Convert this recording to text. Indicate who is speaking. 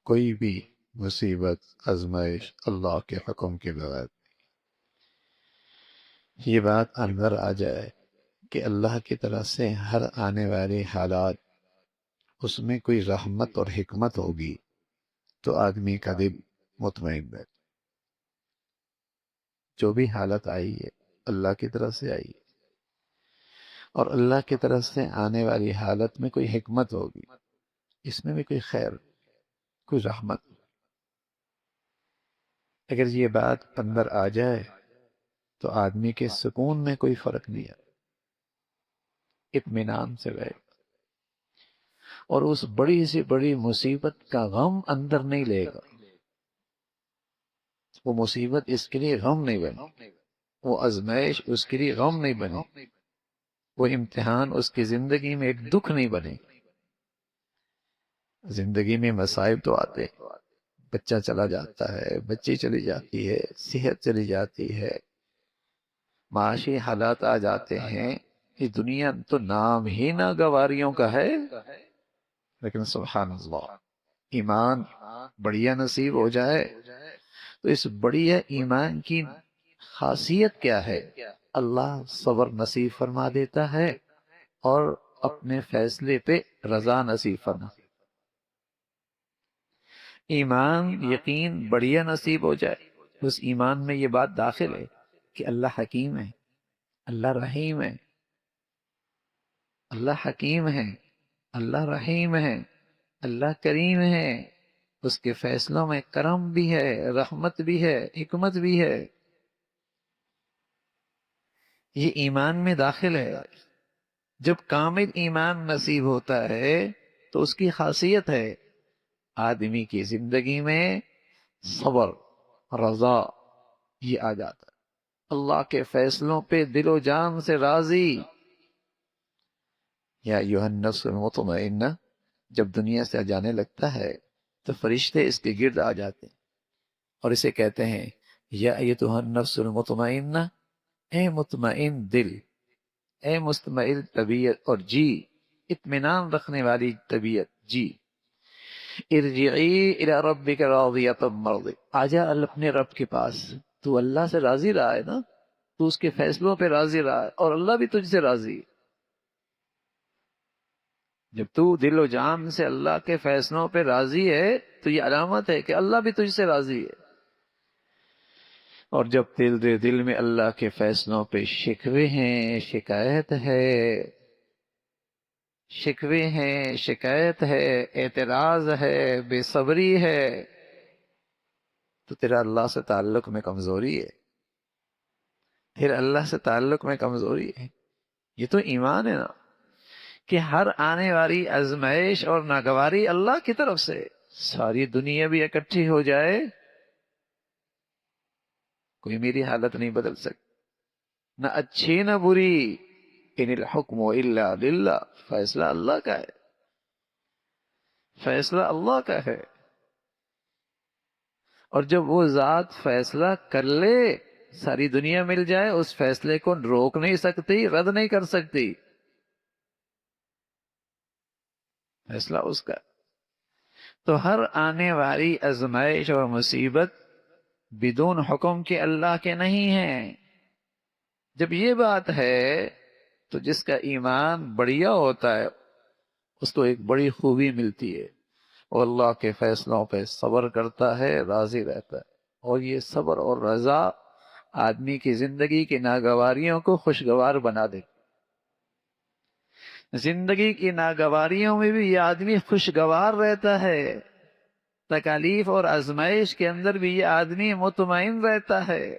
Speaker 1: کوئی بھی مصیبت آزمائش اللہ کے حکم کے بغیر یہ بات اندر آ جائے کہ اللہ کی طرف سے ہر آنے والی حالات اس میں کوئی رحمت اور حکمت ہوگی تو آدمی کا دل مطمئن ہے. جو بھی حالت آئی ہے اللہ کی طرف سے آئی ہے، اور اللہ کی طرف سے آنے والی حالت میں کوئی حکمت ہوگی، اس میں بھی کوئی خیر، کوئی رحمت. اگر یہ بات اندر آ جائے تو آدمی کے سکون میں کوئی فرق نہیں ہے، اطمینان سے رہے، اور اس بڑی سے بڑی مصیبت کا غم اندر نہیں لے گا. وہ مصیبت اس کے لیے غم نہیں بنے، وہ آزمائش اس کے لیے غم نہیں بنے، وہ امتحان اس کی زندگی میں ایک دکھ نہیں بنے. زندگی میں مصائب تو آتے ہیں، بچہ چلا جاتا ہے، بچی چلی جاتی ہے، صحت چلی جاتی ہے، معاشی حالات آ جاتے ہیں. یہ دنیا تو نام ہی ناگواریوں کا ہے، لیکن سبحان اللہ ایمان بڑھیا نصیب ہو جائے تو اس بڑھیا ایمان کی خاصیت کیا ہے؟ اللہ صبر نصیب فرما دیتا ہے اور اپنے فیصلے پہ رضا نصیب فرما. ایمان یقین بڑھیا نصیب ہو جائے، اس ایمان میں یہ بات داخل ہے کہ اللہ حکیم ہے، اللہ رحیم ہے، اللہ حکیم ہے، اللہ رحیم ہے، اللہ کریم ہے، اس کے فیصلوں میں کرم بھی ہے، رحمت بھی ہے، حکمت بھی ہے. یہ ایمان میں داخل ہے. جب کامل ایمان نصیب ہوتا ہے تو اس کی خاصیت ہے آدمی کی زندگی میں صبر، رضا یہ آ جاتا ہے، اللہ کے فیصلوں پہ دل و جان سے راضی. یا ایھا النفس المطمئنہ جب دنیا سے جانے لگتا ہے تو فرشتے اس کے گرد آ جاتے ہیں اور اسے کہتے ہیں یا ایھا النفس المطمئنہ، اے مطمئن دل، اے مطمئن طبیعت اور جی، اطمینان رکھنے والی طبیعت جی، ارجعی الی ربک راضیۃ مرضیہ، آجا اپنے رب کے پاس. تو اللہ سے راضی رہا ہے نا، تو اس کے فیصلوں پہ راضی رہا ہے اور اللہ بھی تجھ سے راضی ہے. جب تو دل و جان سے اللہ کے فیصلوں پہ راضی ہے تو یہ علامت ہے کہ اللہ بھی تجھ سے راضی ہے. اور جب دل میں اللہ کے فیصلوں پہ شکوے ہیں، شکایت ہے، شکوے ہیں، شکایت ہے، اعتراض ہے، بے صبری ہے، تو تیرا اللہ سے تعلق میں کمزوری ہے، پھر اللہ سے تعلق میں کمزوری ہے. یہ تو ایمان ہے نا کہ ہر آنے والی آزمائش اور ناگواری اللہ کی طرف سے. ساری دنیا بھی اکٹھی ہو جائے کوئی میری حالت نہیں بدل سکتی، نہ اچھی نہ بری. ان الحکم الا للہ، فیصلہ اللہ کا ہے، فیصلہ اللہ کا ہے. اور جب وہ ذات فیصلہ کر لے ساری دنیا مل جائے، اس فیصلے کو روک نہیں سکتی، رد نہیں کر سکتی. فیصلہ اس کا. تو ہر آنے والی آزمائش اور مصیبت بدون حکم کے اللہ کے نہیں ہے. جب یہ بات ہے تو جس کا ایمان بڑھیا ہوتا ہے اس کو ایک بڑی خوبی ملتی ہے، وہ اللہ کے فیصلوں پہ صبر کرتا ہے، راضی رہتا ہے. اور یہ صبر اور رضا آدمی کی زندگی کی ناگواریوں کو خوشگوار بنا دے. زندگی کی ناگواریوں میں بھی یہ آدمی خوشگوار رہتا ہے، تکالیف اور آزمائش کے اندر بھی یہ آدمی مطمئن رہتا ہے.